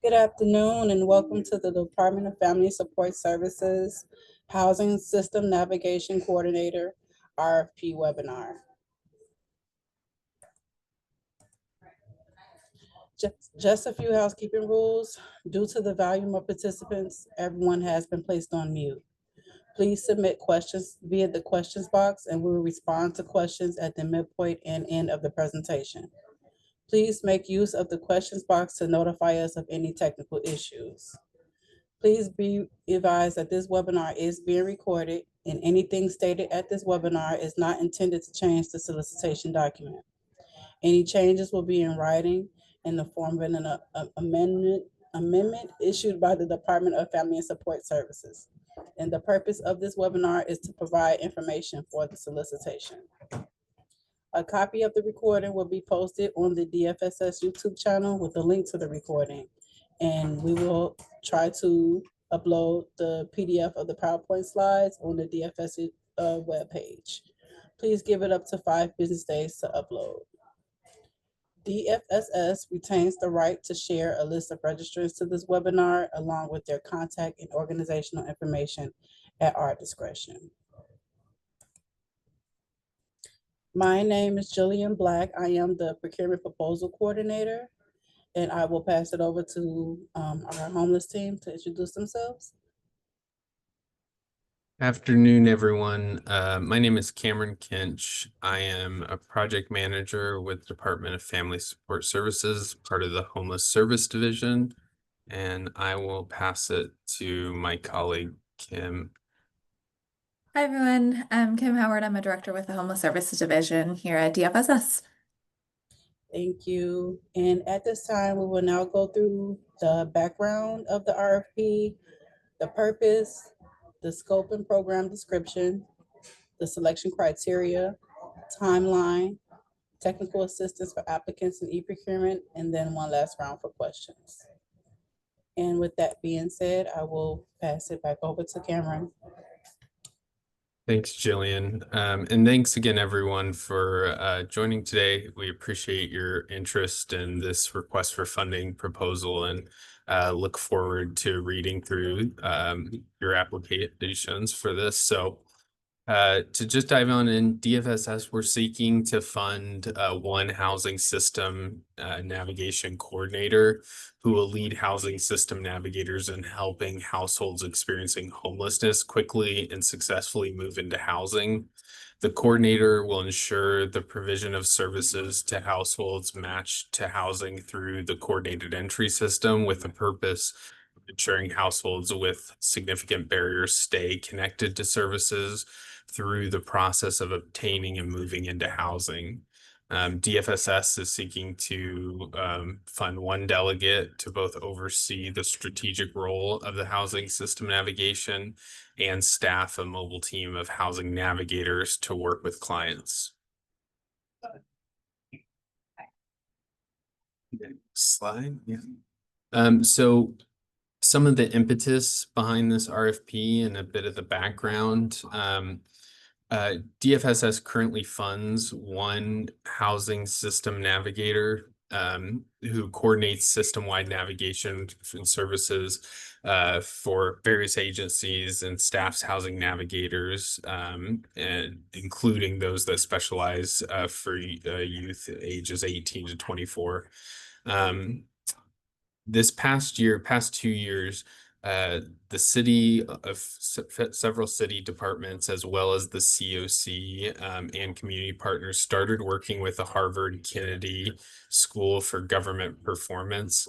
Good afternoon and welcome to the Department of Family Support Services Housing System Navigation Coordinator RFP webinar. Just a few housekeeping rules. Due to the volume of participants, everyone has been placed on mute. Please submit questions via the questions box and we will respond to questions at the midpoint and end of the presentation. Please make use of the questions box to notify us of any technical issues. Please be advised that this webinar is being recorded and anything stated at this webinar is not intended to change the solicitation document. Any changes will be in writing in the form of an amendment issued by the Department of Family and Support Services. And the purpose of this webinar is to provide information for the solicitation. A copy of the recording will be posted on the DFSS YouTube channel with a link to the recording. And we will try to upload the PDF of the PowerPoint slides on the DFSS webpage. Please give it up to 5 business days to upload. DFSS retains the right to share a list of registrants to this webinar along with their contact and organizational information at our discretion. My name is Jillian Black. I am the Procurement Proposal Coordinator, and I will pass it over to our homeless team to introduce themselves. Afternoon, everyone. My name is Cameron Kinch. I am a project manager with Department of Family Support Services, part of the Homeless Service Division, and I will pass it to my colleague, Kim. Hi, everyone. I'm Kim Howard. I'm a director with the Homeless Services Division here at DFSS. Thank you. And at this time, we will now go through the background of the RFP, the purpose, the scope and program description, the selection criteria, timeline, technical assistance for applicants in e-procurement, and then one last round for questions. And with that being said, I will pass it back over to Cameron. Thanks, Jillian. And thanks again, everyone, for joining today. We appreciate your interest in this request for funding proposal and look forward to reading through your applications for this. So to just dive on in, DFSS, we're seeking to fund one housing system navigation coordinator who will lead housing system navigators in helping households experiencing homelessness quickly and successfully move into housing. The coordinator will ensure the provision of services to households matched to housing through the coordinated entry system with the purpose of ensuring households with significant barriers stay connected to services through the process of obtaining and moving into housing. DFSS is seeking to fund one delegate to both oversee the strategic role of the housing system navigation and staff a mobile team of housing navigators to work with clients. Next slide. Yeah. So some of the impetus behind this RFP and a bit of the background. DFSS currently funds one housing system navigator who coordinates system-wide navigation and services for various agencies and staffs housing navigators, and including those that specialize for youth ages 18 to 24. This past 2 years, the city of several city departments, as well as the COC and community partners, started working with the Harvard Kennedy School for Government Performance.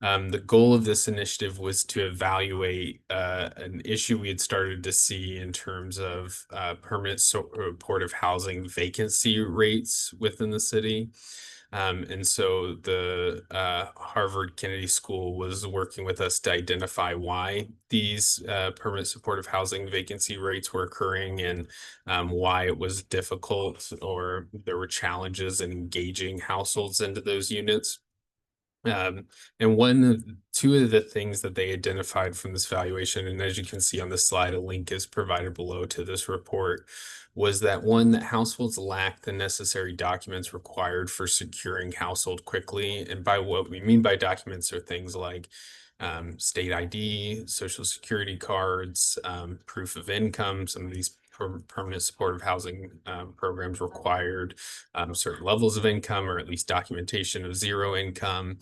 The goal of this initiative was to evaluate an issue we had started to see in terms of permanent supportive housing vacancy rates within the city. And so the Harvard Kennedy School was working with us to identify why these permanent supportive housing vacancy rates were occurring and why it was difficult or there were challenges in engaging households into those units. And two of the things that they identified from this valuation, and as you can see on this slide, a link is provided below to this report, was that one, that households lack the necessary documents required for securing household quickly. And by what we mean by documents are things like state ID, social security cards, proof of income. Some of these permanent supportive housing programs required certain levels of income, or at least documentation of zero income,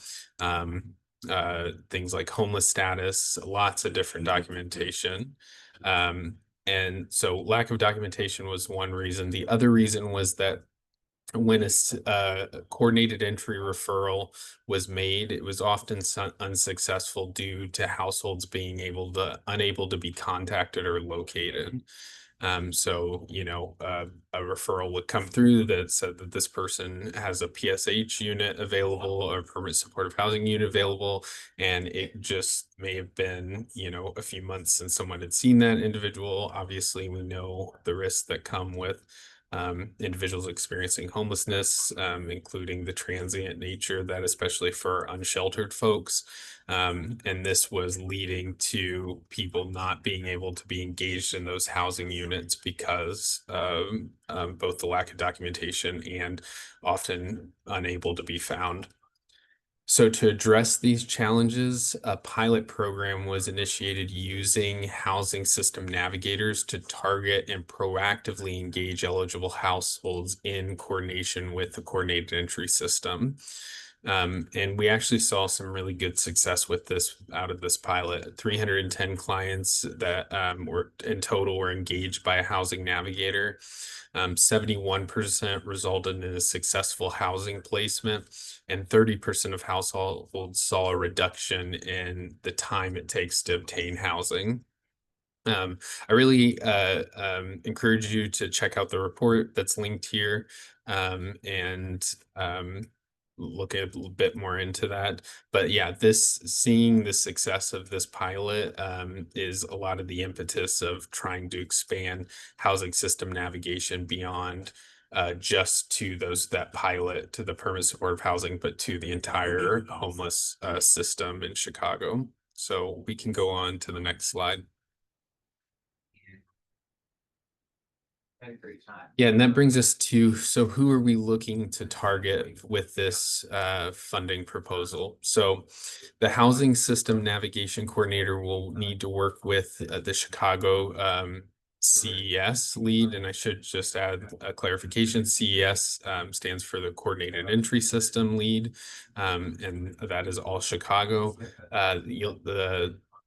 things like homeless status, lots of different documentation. And so lack of documentation was one reason. The other reason was that when a coordinated entry referral was made, it was often unsuccessful due to households being unable to be contacted or located. So, a referral would come through that said that this person has a PSH unit available or permanent supportive housing unit available, and it just may have been, a few months since someone had seen that individual. Obviously, we know the risks that come with individuals experiencing homelessness, including the transient nature that, especially for unsheltered folks. And this was leading to people not being able to be engaged in those housing units because of both the lack of documentation and often unable to be found. So to address these challenges, a pilot program was initiated using housing system navigators to target and proactively engage eligible households in coordination with the coordinated entry system. And we actually saw some really good success with this out of this pilot. 310 clients that were in total were engaged by a housing navigator. 71% resulted in a successful housing placement, and 30% of households saw a reduction in the time it takes to obtain housing. I really encourage you to check out the report that's linked here and look a little bit more into that. But yeah, seeing the success of this pilot is a lot of the impetus of trying to expand housing system navigation beyond just to that pilot to the permanent supportive housing, but to the entire homeless system in Chicago. So we can go on to the next slide. Yeah, and that brings us to, so who are we looking to target with this funding proposal? So the Housing System Navigation Coordinator will need to work with the Chicago CES lead, and I should just add a clarification. CES stands for the Coordinated Entry System lead, and that is all Chicago.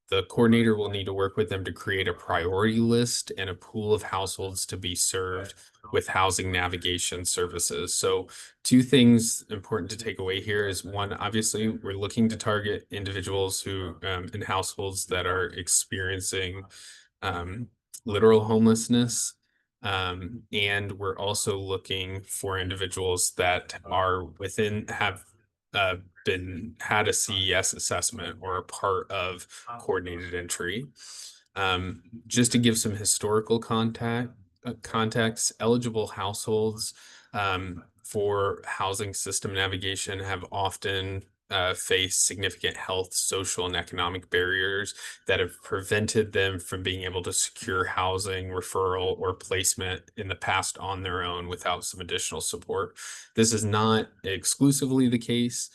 The coordinator will need to work with them to create a priority list and a pool of households to be served with housing navigation services. So two things important to take away here is one, obviously, we're looking to target individuals who in households that are experiencing literal homelessness. And we're also looking for individuals that are have had a CES assessment or a part of coordinated entry. Just to give some historical context, eligible households for housing system navigation have often faced significant health, social, and economic barriers that have prevented them from being able to secure housing, referral, or placement in the past on their own without some additional support. This is not exclusively the case,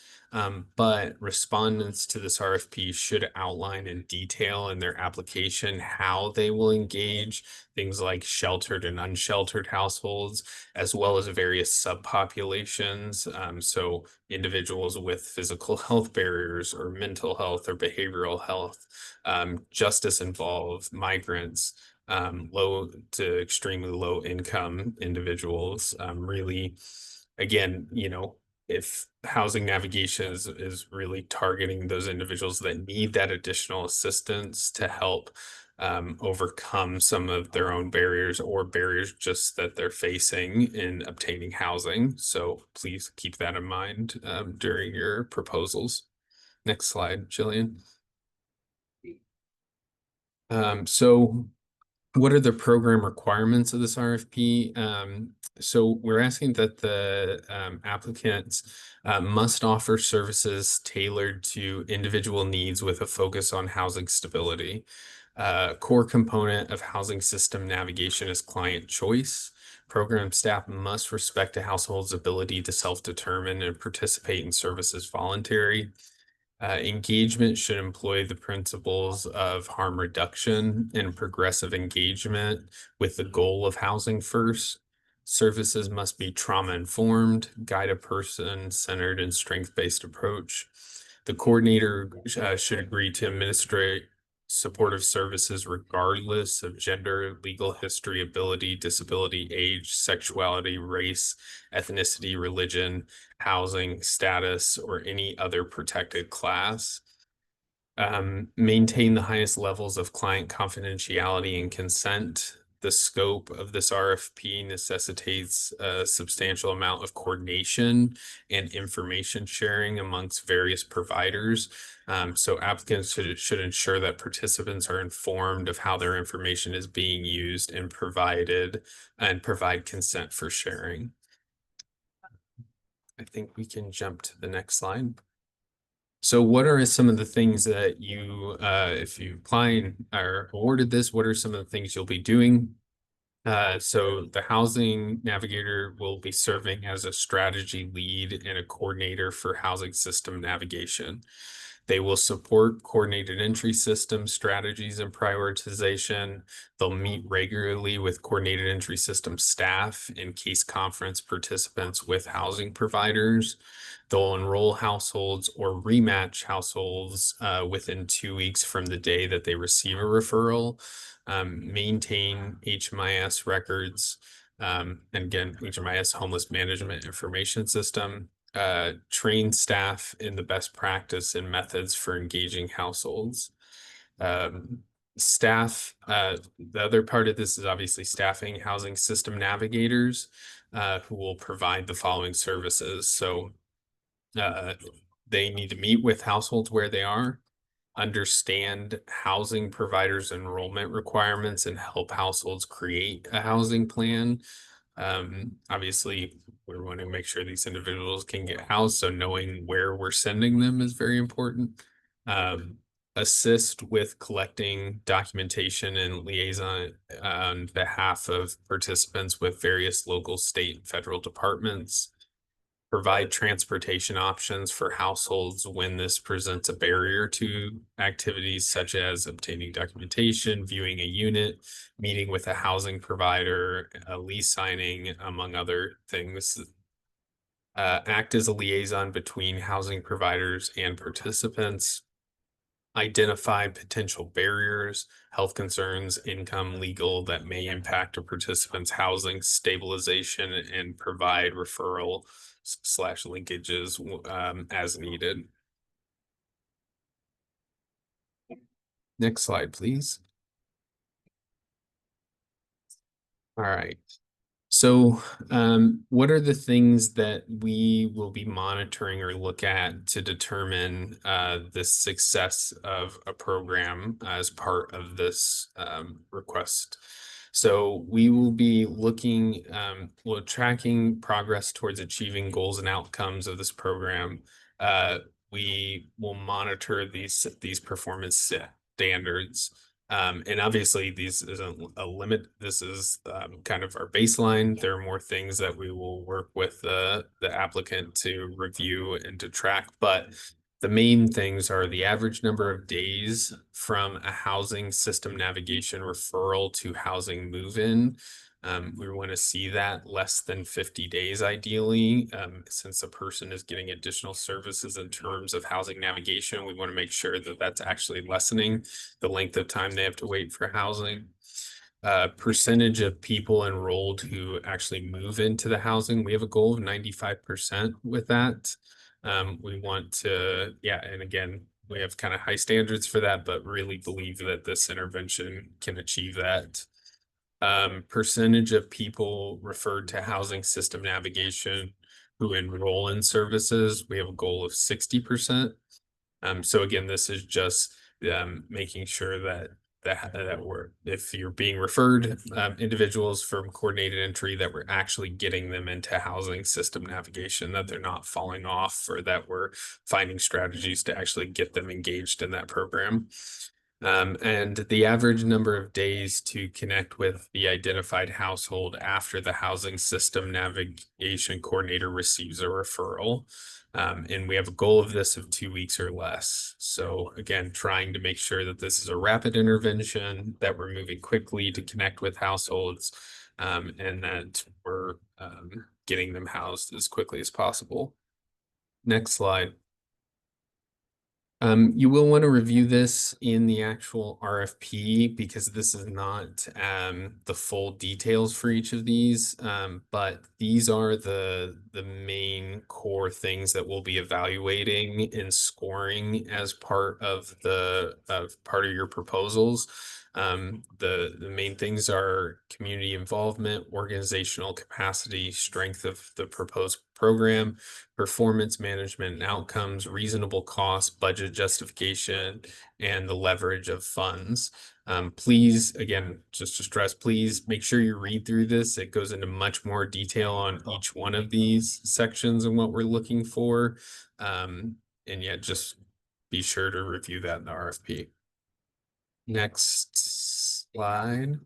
but respondents to this RFP should outline in detail in their application how they will engage things like sheltered and unsheltered households, as well as various subpopulations. So individuals with physical health barriers or mental health or behavioral health, justice involved, migrants, low to extremely low income individuals. Really, again, if housing navigation is really targeting those individuals that need that additional assistance to help overcome some of their own barriers or barriers just that they're facing in obtaining housing. So please keep that in mind during your proposals. Next slide, Jillian. So what are the program requirements of this RFP? So we're asking that the applicants must offer services tailored to individual needs with a focus on housing stability. Core component of housing system navigation is client choice. Program staff must respect a household's ability to self-determine and participate in services voluntary. Engagement should employ the principles of harm reduction and progressive engagement with the goal of housing first. Services must be trauma-informed, guide a person-centered and strength-based approach. The coordinator should agree to administrate supportive services regardless of gender, legal history, ability, disability, age, sexuality, race, ethnicity, religion, housing status, or any other protected class. Maintain the highest levels of client confidentiality and consent. The scope of this RFP necessitates a substantial amount of coordination and information sharing amongst various providers. So applicants should ensure that participants are informed of how their information is being used and provide consent for sharing. I think we can jump to the next slide. So what are some of the things that you, if you apply and are awarded this, what are some of the things you'll be doing? So the housing navigator will be serving as a strategy lead and a coordinator for housing system navigation. They will support coordinated entry system strategies and prioritization. They'll meet regularly with coordinated entry system staff and case conference participants with housing providers. They'll enroll households or rematch households within 2 weeks from the day that they receive a referral. Maintain HMIS records, and again, HMIS Homeless Management Information System. Train staff in the best practice and methods for engaging households. Staff, the other part of this is obviously staffing housing system navigators who will provide the following services. So they need to meet with households where they are, understand housing providers' enrollment requirements, and help households create a housing plan. Obviously, we want to make sure these individuals can get housed, so knowing where we're sending them is very important. Assist with collecting documentation and liaison on behalf of participants with various local, state, and federal departments. Provide transportation options for households when this presents a barrier to activities such as obtaining documentation, viewing a unit, meeting with a housing provider, a lease signing, among other things. Act as a liaison between housing providers and participants. Identify potential barriers, health concerns, income, legal that may impact a participant's housing stabilization, and provide referral / linkages as needed. Next slide, please. All right. So what are the things that we will be monitoring or look at to determine the success of a program as part of this request? So we will be looking, tracking progress towards achieving goals and outcomes of this program. We will monitor these performance standards. And obviously these isn't a limit. This is kind of our baseline. There are more things that we will work with the applicant to review and to track, but the main things are the average number of days from a housing system navigation referral to housing move-in. We want to see that less than 50 days ideally, since a person is getting additional services in terms of housing navigation. We want to make sure that that's actually lessening the length of time they have to wait for housing. Percentage of people enrolled who actually move into the housing. We have a goal of 95% with that. We want to, and again, we have kind of high standards for that, but really believe that this intervention can achieve that. Percentage of people referred to housing system navigation who enroll in services. We have a goal of 60%. So again, this is just making sure that that were, if you're being referred individuals from coordinated entry, that we're actually getting them into housing system navigation, that they're not falling off, or that we're finding strategies to actually get them engaged in that program. And the average number of days to connect with the identified household after the housing system navigation coordinator receives a referral. And we have a goal of this of 2 weeks or less. So again, trying to make sure that this is a rapid intervention, that we're moving quickly to connect with households, and that we're getting them housed as quickly as possible. Next slide. You will want to review this in the actual RFP because this is not the full details for each of these, but these are the main core things that we'll be evaluating and scoring as part of your proposals. The main things are community involvement, organizational capacity, strength of the proposed program, performance management and outcomes, reasonable cost, budget justification, and the leverage of funds. Please, again, just to stress, please make sure you read through this. It goes into much more detail on each one of these sections and what we're looking for. And yet just be sure to review that in the RFP. Next slide.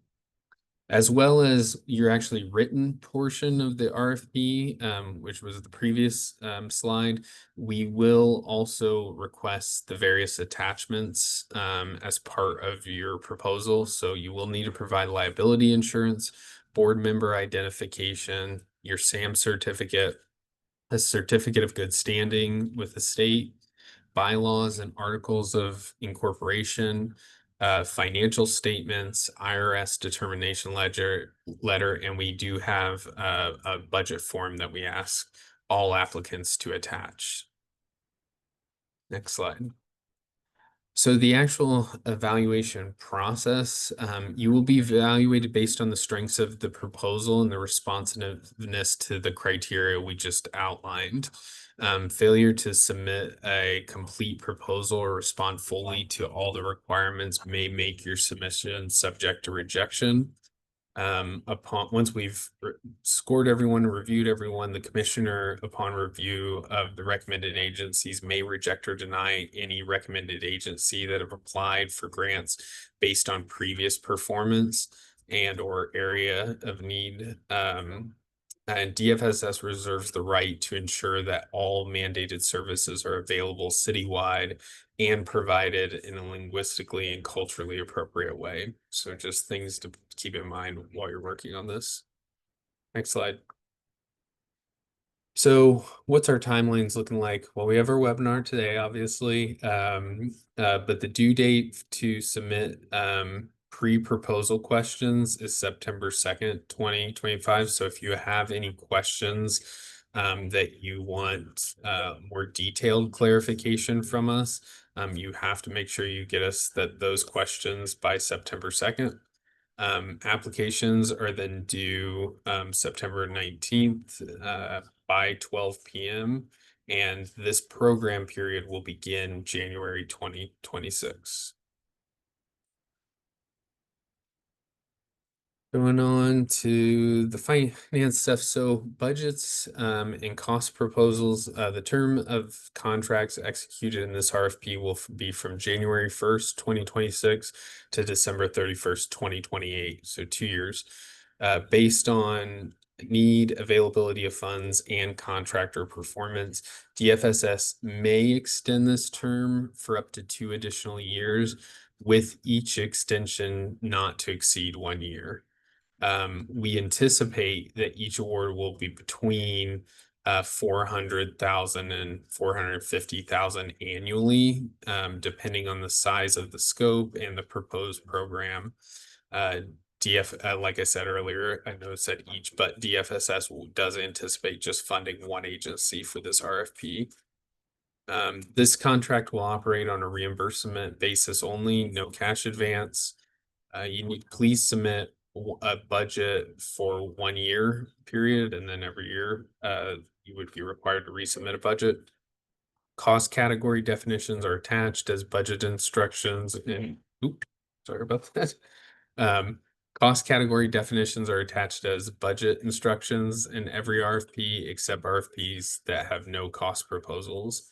As well as your actually written portion of the RFP, which was the previous slide, we will also request the various attachments as part of your proposal. So you will need to provide liability insurance, board member identification, your SAM certificate, a certificate of good standing with the state, bylaws and articles of incorporation, financial statements, IRS determination letter, and we do have a budget form that we ask all applicants to attach. Next slide. So the actual evaluation process, you will be evaluated based on the strengths of the proposal and the responsiveness to the criteria we just outlined. Failure to submit a complete proposal or respond fully to all the requirements may make your submission subject to rejection. Once we've scored everyone, reviewed everyone, the commissioner, upon review of the recommended agencies, may reject or deny any recommended agency that have applied for grants based on previous performance and or area of need. And DFSS reserves the right to ensure that all mandated services are available citywide and provided in a linguistically and culturally appropriate way. So just things to keep in mind while you're working on this. Next slide. So what's our timelines looking like? Well, we have our webinar today, obviously, but the due date to submit pre-proposal questions is September 2nd, 2025. So if you have any questions that you want more detailed clarification from us, you have to make sure you get us those questions by September 2nd. Applications are then due September 19th by 12 p.m. And this program period will begin January 2026. Going on to the finance stuff. So budgets and cost proposals, the term of contracts executed in this RFP will be from January 1st, 2026 to December 31st, 2028. So 2 years, based on need, availability of funds, and contractor performance. DFSS may extend this term for up to 2 additional years, with each extension not to exceed 1 year. We anticipate that each award will be between 400,000 and 450,000 annually, depending on the size of the scope and the proposed program. Like I said earlier, I know it said each, but DFSS does anticipate just funding one agency for this RFP. This contract will operate on a reimbursement basis only, no cash advance. Please submit a budget for 1 year period, and then every year you would be required to resubmit a budget. Cost category definitions are attached as budget instructions, and Sorry about that. Cost category definitions are attached as budget instructions in every RFP except RFPs that have no cost proposals.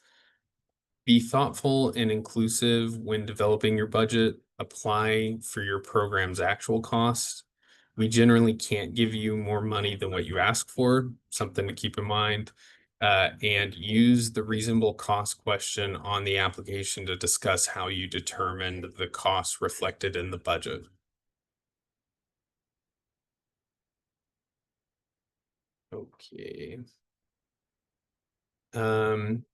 Be thoughtful and inclusive when developing your budget. Apply for your program's actual cost. We generally can't give you more money than what you ask for, something to keep in mind. And use the reasonable cost question on the application to discuss how you determined the costs reflected in the budget. Okay.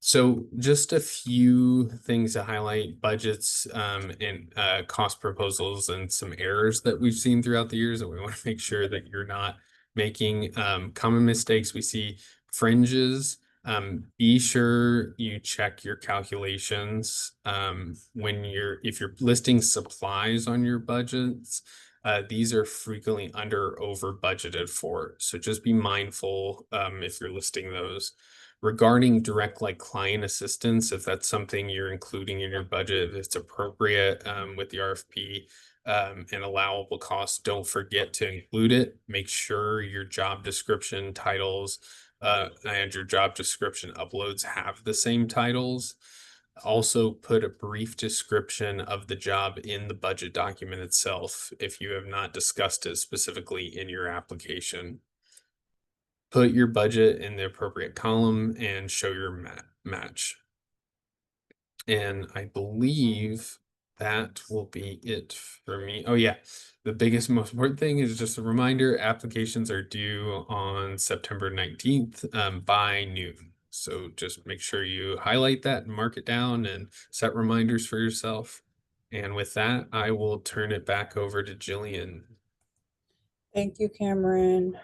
So just a few things to highlight: budgets, and cost proposals, and some errors that we've seen throughout the years that we want to make sure that you're not making. Common mistakes we see: fringes. Be sure you check your calculations when if you're listing supplies on your budgets. These are frequently under or over budgeted for, so just be mindful if you're listing those. Regarding direct client assistance, if that's something you're including in your budget, if it's appropriate with the RFP and allowable costs, don't forget to include it. Make sure your job description titles and your job description uploads have the same titles. Also put a brief description of the job in the budget document itself if you have not discussed it specifically in your application. Put your budget in the appropriate column and show your match. And I believe that will be it for me. Oh yeah, the biggest, most important thing is just a reminder: applications are due on September 19th by noon. So just make sure you highlight that and mark it down and set reminders for yourself. And with that, I will turn it back over to Jillian. Thank you, Cameron.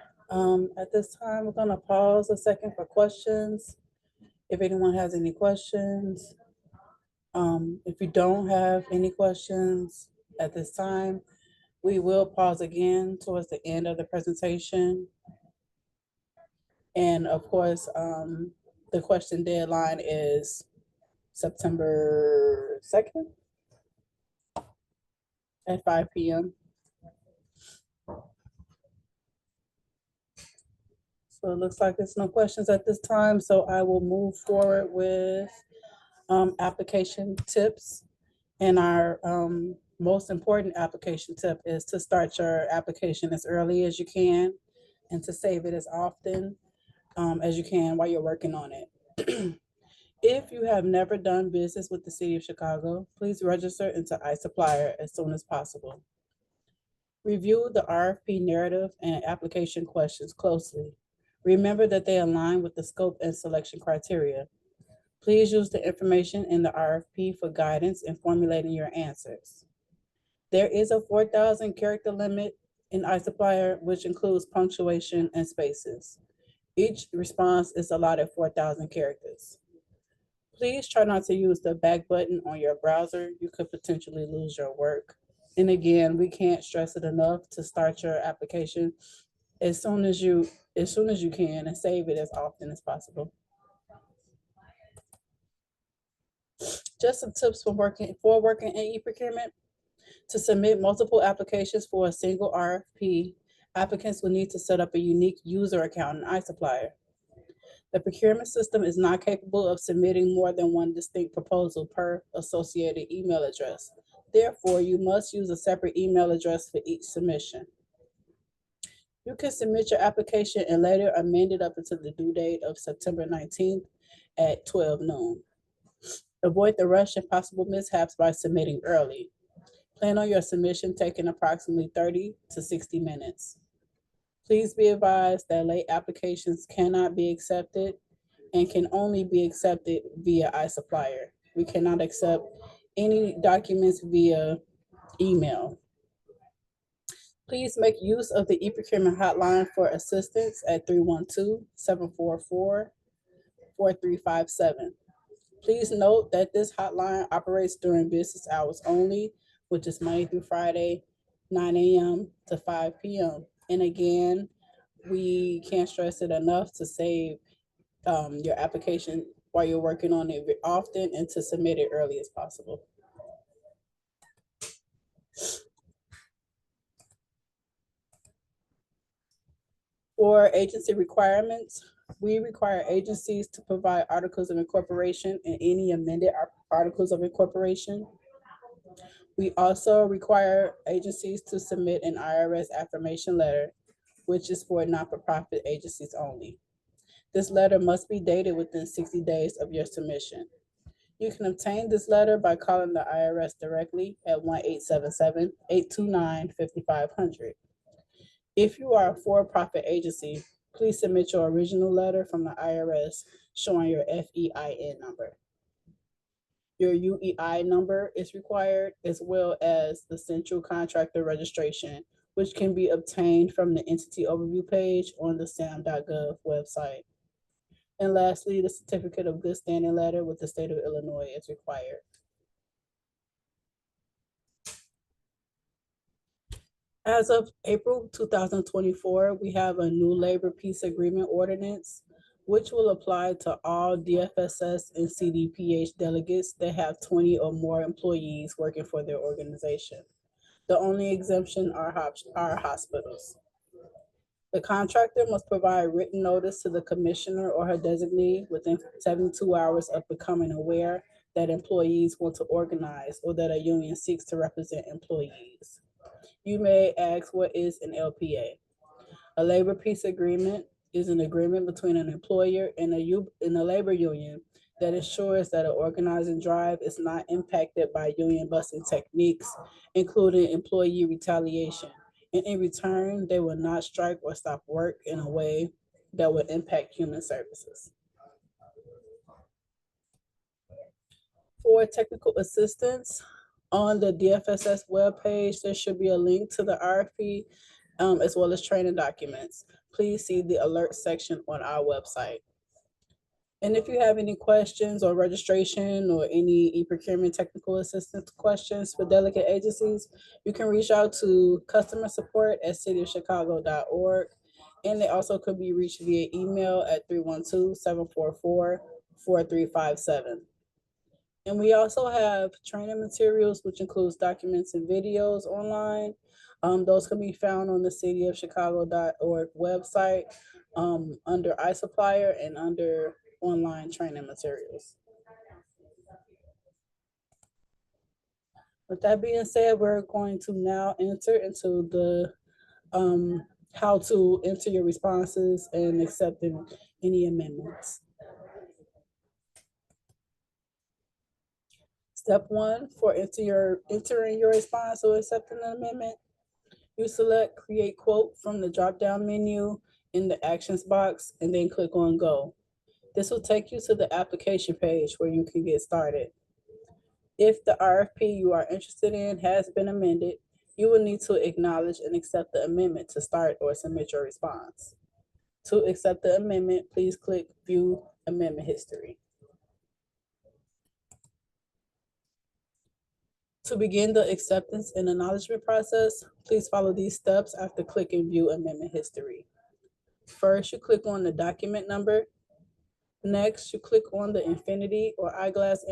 At this time, we're gonna pause a second for questions. If anyone has any questions, if you don't have any questions at this time, we will pause again towards the end of the presentation. And of course, the question deadline is September 2nd at 5 p.m. So it looks like there's no questions at this time, so I will move forward with application tips. And our most important application tip is to start your application as early as you can and to save it as often as you can while you're working on it. If you have never done business with the City of Chicago, please register into iSupplier as soon as possible. Review the RFP narrative and application questions closely. Remember that they align with the scope and selection criteria. Please use the information in the RFP for guidance in formulating your answers. There is a 4,000 character limit in iSupplier, which includes punctuation and spaces. Each response is allotted 4,000 characters. Please try not to use the back button on your browser. You could potentially lose your work. And again, we can't stress it enough to start your application as soon as you can and save it as often as possible. Just some tips for working in e-procurement. To submit multiple applications for a single RFP, applicants will need to set up a unique user account in iSupplier. The procurement system is not capable of submitting more than one distinct proposal per associated email address. Therefore, you must use a separate email address for each submission. You can submit your application and later amend it up until the due date of September 19th at 12 noon. Avoid the rush and possible mishaps by submitting early. Plan on your submission taking approximately 30 to 60 minutes. Please be advised that late applications cannot be accepted and can only be accepted via iSupplier. We cannot accept any documents via email. Please make use of the e-procurement hotline for assistance at 312-744-4357. Please note that this hotline operates during business hours only, which is Monday through Friday, 9 a.m. to 5 p.m. And again, we can't stress it enough to save your application while you're working on it often and to submit it early as possible. For agency requirements, we require agencies to provide articles of incorporation and any amended articles of incorporation. We also require agencies to submit an IRS affirmation letter, which is for not-for-profit agencies only. This letter must be dated within 60 days of your submission. You can obtain this letter by calling the IRS directly at 1-877-829-5500. If you are a for-profit agency, please submit your original letter from the IRS showing your FEIN number. Your UEI number is required, as well as the central contractor registration, which can be obtained from the entity overview page on the sam.gov website. And lastly, the certificate of good standing letter with the state of Illinois is required. As of April 2024, we have a new labor peace agreement ordinance, which will apply to all DFSS and CDPH delegates that have 20 or more employees working for their organization. The only exemption are hospitals. The contractor must provide written notice to the commissioner or her designee within 72 hours of becoming aware that employees want to organize or that a union seeks to represent employees. You may ask, what is an LPA? A labor peace agreement is an agreement between an employer and a labor union that ensures that an organizing drive is not impacted by union busting techniques, including employee retaliation. And in return, they will not strike or stop work in a way that would impact human services. For technical assistance, on the DFSS webpage, there should be a link to the RFP as well as training documents. Please see the alert section on our website. And if you have any questions or registration or any e-procurement technical assistance questions for delegate agencies, you can reach out to customer support at cityofchicago.org. And they also could be reached via email at 312-744-4357. And we also have training materials, which includes documents and videos online. Those can be found on the cityofchicago.org website under iSupplier and under online training materials. With that being said, we're going to now enter into the how to enter your responses and accepting any amendments. Step 1, for entering your response or accepting an amendment, you select Create Quote from the drop-down menu in the Actions box and then click on Go. This will take you to the application page where you can get started. If the RFP you are interested in has been amended, you will need to acknowledge and accept the amendment to start or submit your response. To accept the amendment, please click View Amendment History. To begin the acceptance and acknowledgement process, please follow these steps after clicking View Amendment History. First, you click on the document number. Next, you click on the infinity or eyeglass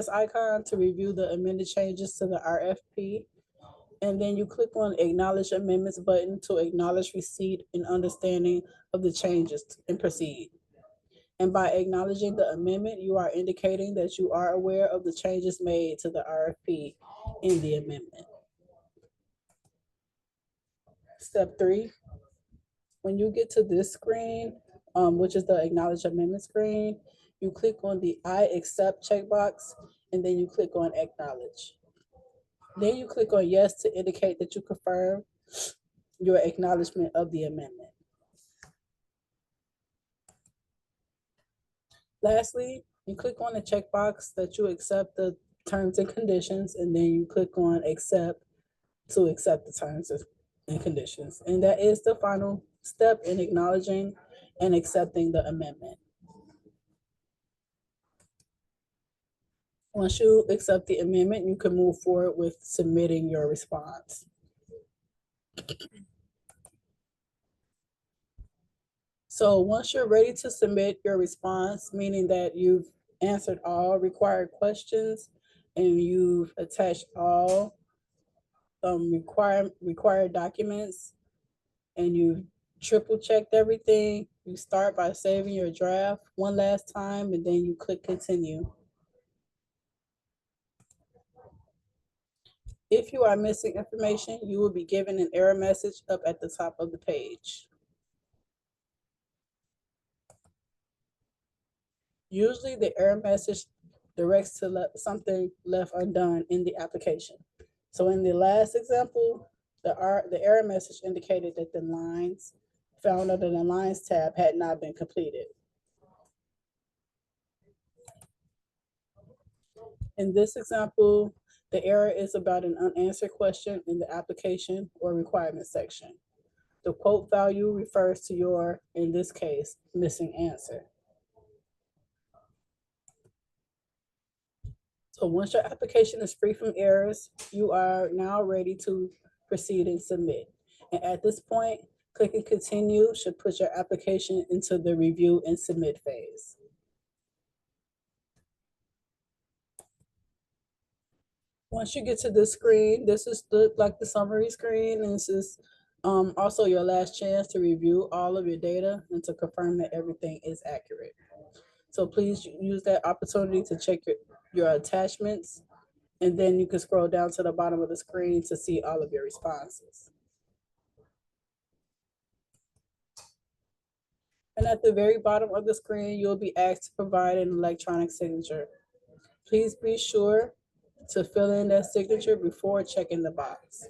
icon to review the amended changes to the RFP. And then you click on Acknowledge Amendments button to acknowledge receipt and understanding of the changes and proceed. And by acknowledging the amendment, you are indicating that you are aware of the changes made to the RFP in the amendment. Step 3, when you get to this screen, which is the Acknowledge Amendment screen, you click on the I accept checkbox, and then you click on Acknowledge. Then you click on Yes to indicate that you confirm your acknowledgement of the amendment. Lastly, you click on the checkbox that you accept the terms and conditions, and then you click on Accept to accept the terms and conditions. And that is the final step in acknowledging and accepting the amendment. Once you accept the amendment, you can move forward with submitting your response. So once you're ready to submit your response, meaning that you've answered all required questions and you've attached all required documents and you've triple checked everything, you start by saving your draft one last time and then you click continue. If you are missing information, you will be given an error message up at the top of the page. Usually the error message directs to something left undone in the application. So in the last example, the error message indicated that the lines found under the lines tab had not been completed. In this example, the error is about an unanswered question in the application or requirement section. The quote value refers to your, in this case, missing answer. So once your application is free from errors, you are now ready to proceed and submit. And at this point, clicking continue should put your application into the review and submit phase. Once you get to this screen, this is like the summary screen, and this is also your last chance to review all of your data and to confirm that everything is accurate. So please use that opportunity to check your attachments, and then you can scroll down to the bottom of the screen to see all of your responses. And at the very bottom of the screen, you'll be asked to provide an electronic signature. Please be sure to fill in that signature before checking the box.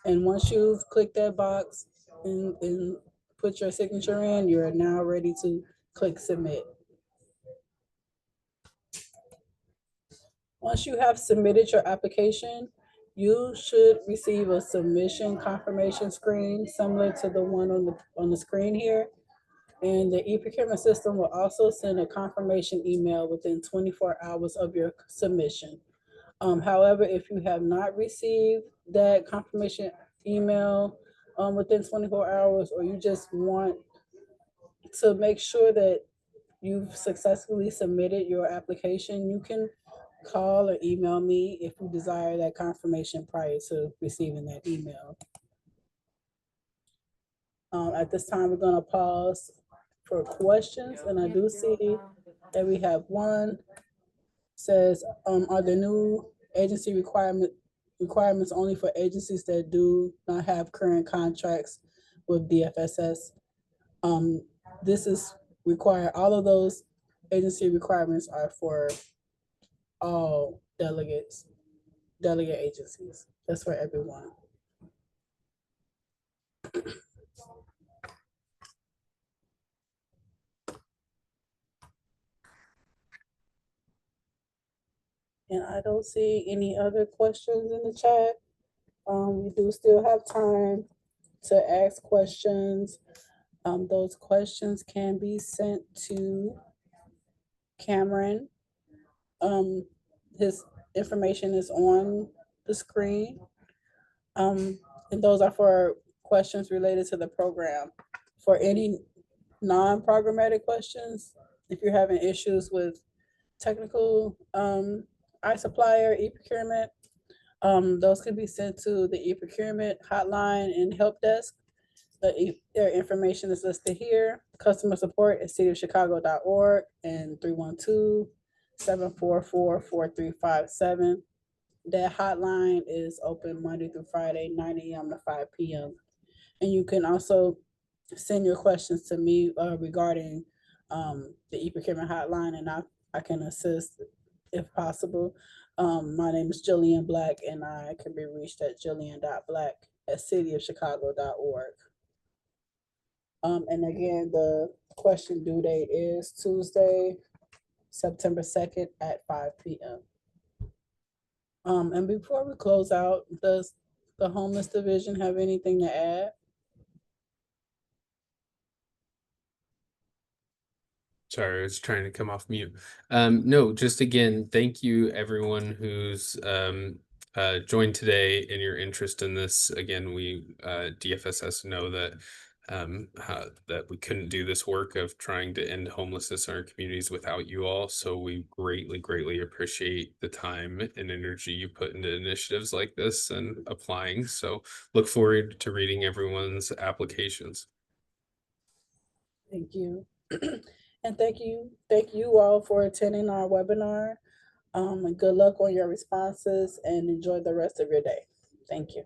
And once you've clicked that box and put your signature in, you're now ready to click submit. Once you have submitted your application, you should receive a submission confirmation screen similar to the one on the screen here. And the e-procurement system will also send a confirmation email within 24 hours of your submission. However, if you have not received that confirmation email within 24 hours, or you just want to make sure that you've successfully submitted your application, you can call or email me if you desire that confirmation prior to receiving that email. At this time, we're going to pause for questions, and I do see that we have one. Says, are the new agency requirements only for agencies that do not have current contracts with DFSS? This is required. All of those agency requirements are for all delegate agencies. That's for everyone. And I don't see any other questions in the chat. We do still have time to ask questions. Those questions can be sent to Cameron. His information is on the screen. And those are for questions related to the program. For any non-programmatic questions, if you're having issues with technical iSupplier, e-procurement, those can be sent to the e-procurement hotline and help desk. Their information is listed here. Customer support at cityofchicago.org and 312-744-4357. That hotline is open Monday through Friday, 9 a.m. to 5 p.m. And you can also send your questions to me regarding the e-procurement hotline, and I can assist if possible. My name is Jillian Black, and I can be reached at jillian.black@cityofchicago.org. And again, the question due date is Tuesday, September 2nd at 5 p.m. And before we close out, does the homeless division have anything to add? Sorry, I was trying to come off mute. No, just again, thank you everyone who's joined today and your interest in this. Again, we DFSS know that that we couldn't do this work of trying to end homelessness in our communities without you all. So we greatly appreciate the time and energy you put into initiatives like this and applying. So look forward to reading everyone's applications. Thank you. And thank you all for attending our webinar. And good luck on your responses and enjoy the rest of your day. Thank you.